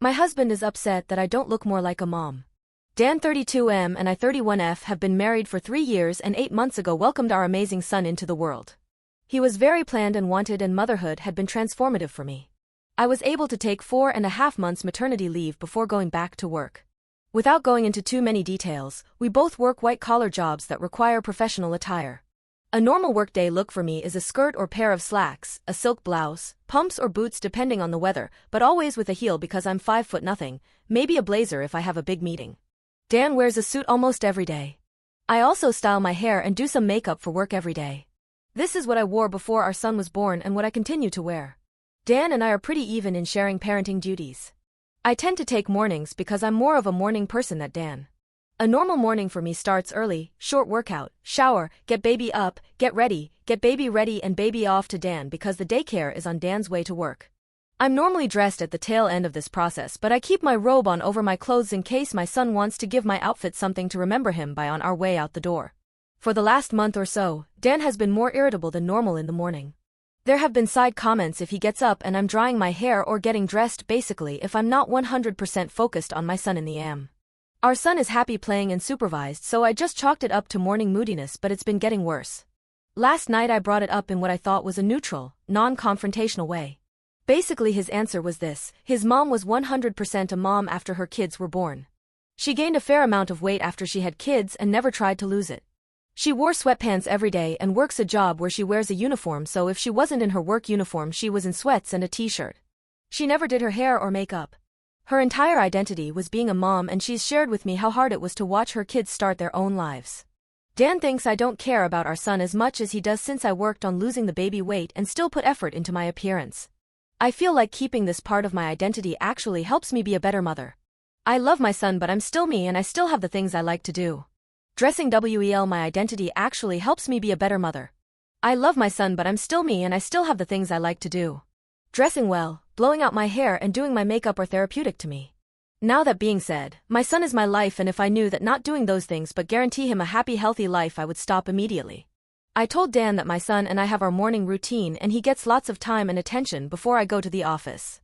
My husband is upset that I don't look more like a mom. Dan 32M and I 31F have been married for 3 years and 8 months ago welcomed our amazing son into the world. He was very planned and wanted, and motherhood had been transformative for me. I was able to take 4.5 months maternity leave before going back to work. Without going into too many details, we both work white-collar jobs that require professional attire. A normal workday look for me is a skirt or pair of slacks, a silk blouse, pumps or boots depending on the weather, but always with a heel because I'm 5'0", maybe a blazer if I have a big meeting. Dan wears a suit almost every day. I also style my hair and do some makeup for work every day. This is what I wore before our son was born and what I continue to wear. Dan and I are pretty even in sharing parenting duties. I tend to take mornings because I'm more of a morning person than Dan. A normal morning for me starts early, short workout, shower, get baby up, get baby ready and baby off to Dan because the daycare is on Dan's way to work. I'm normally dressed at the tail end of this process, but I keep my robe on over my clothes in case my son wants to give my outfit something to remember him by on our way out the door. For the last month or so, Dan has been more irritable than normal in the morning. There have been side comments if he gets up and I'm drying my hair or getting dressed, basically if I'm not 100% focused on my son in the AM. Our son is happy playing and supervised, so I just chalked it up to morning moodiness, but it's been getting worse. Last night I brought it up in what I thought was a neutral, non-confrontational way. Basically his answer was this: his mom was 100% a mom after her kids were born. She gained a fair amount of weight after she had kids and never tried to lose it. She wore sweatpants every day and works a job where she wears a uniform, so if she wasn't in her work uniform she was in sweats and a t-shirt. She never did her hair or makeup. Her entire identity was being a mom, and she's shared with me how hard it was to watch her kids start their own lives. Dan thinks I don't care about our son as much as he does since I worked on losing the baby weight and still put effort into my appearance. I feel like keeping this part of my identity actually helps me be a better mother. I love my son, but I'm still me and I still have the things I like to do. Dressing well, my identity actually helps me be a better mother. I love my son, but I'm still me and I still have the things I like to do. Dressing well, blowing out my hair and doing my makeup are therapeutic to me. Now that being said, my son is my life, and if I knew that not doing those things but guarantee him a happy, healthy life, I would stop immediately. I told Dan that my son and I have our morning routine and he gets lots of time and attention before I go to the office.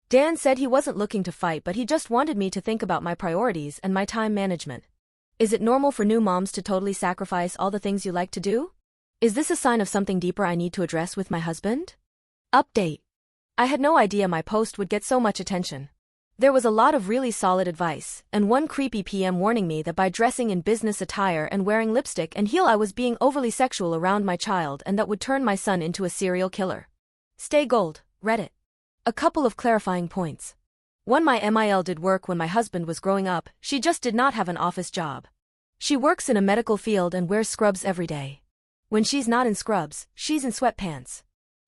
Dan said he wasn't looking to fight, but he just wanted me to think about my priorities and my time management. Is it normal for new moms to totally sacrifice all the things you like to do? Is this a sign of something deeper I need to address with my husband? Update. I had no idea my post would get so much attention. There was a lot of really solid advice, and one creepy PM warning me that by dressing in business attire and wearing lipstick and heel I was being overly sexual around my child and that would turn my son into a serial killer. Stay gold, Reddit. A couple of clarifying points. 1. My MIL did work when my husband was growing up, she just did not have an office job. She works in a medical field and wears scrubs every day. When she's not in scrubs, she's in sweatpants.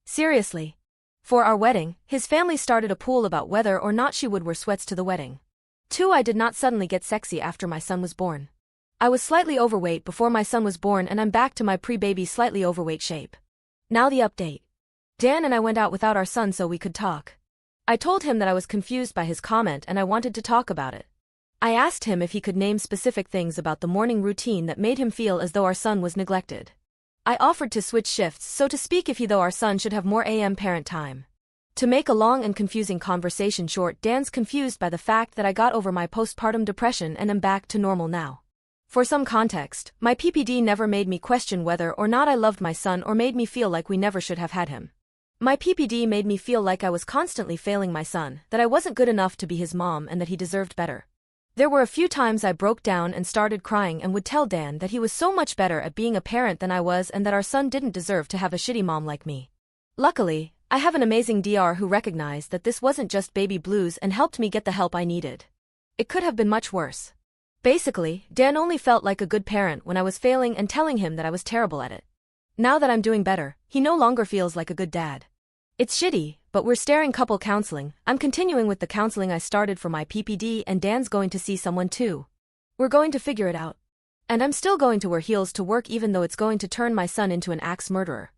Seriously. For our wedding, his family started a pool about whether or not she would wear sweats to the wedding. 2. I did not suddenly get sexy after my son was born. I was slightly overweight before my son was born and I'm back to my pre-baby slightly overweight shape. Now the update. Dan and I went out without our son so we could talk. I told him that I was confused by his comment and I wanted to talk about it. I asked him if he could name specific things about the morning routine that made him feel as though our son was neglected. I offered to switch shifts, so to speak, if he though our son should have more AM parent time. To make a long and confusing conversation short, Dan's confused by the fact that I got over my postpartum depression and am back to normal now. For some context, my PPD never made me question whether or not I loved my son or made me feel like we never should have had him. My PPD made me feel like I was constantly failing my son, that I wasn't good enough to be his mom and that he deserved better. There were a few times I broke down and started crying and would tell Dan that he was so much better at being a parent than I was and that our son didn't deserve to have a shitty mom like me. Luckily, I have an amazing DR who recognized that this wasn't just baby blues and helped me get the help I needed. It could have been much worse. Basically, Dan only felt like a good parent when I was failing and telling him that I was terrible at it. Now that I'm doing better, he no longer feels like a good dad. It's shitty, but we're starting couple counseling. I'm continuing with the counseling I started for my PPD and Dan's going to see someone too. We're going to figure it out. And I'm still going to wear heels to work even though it's going to turn my son into an axe murderer.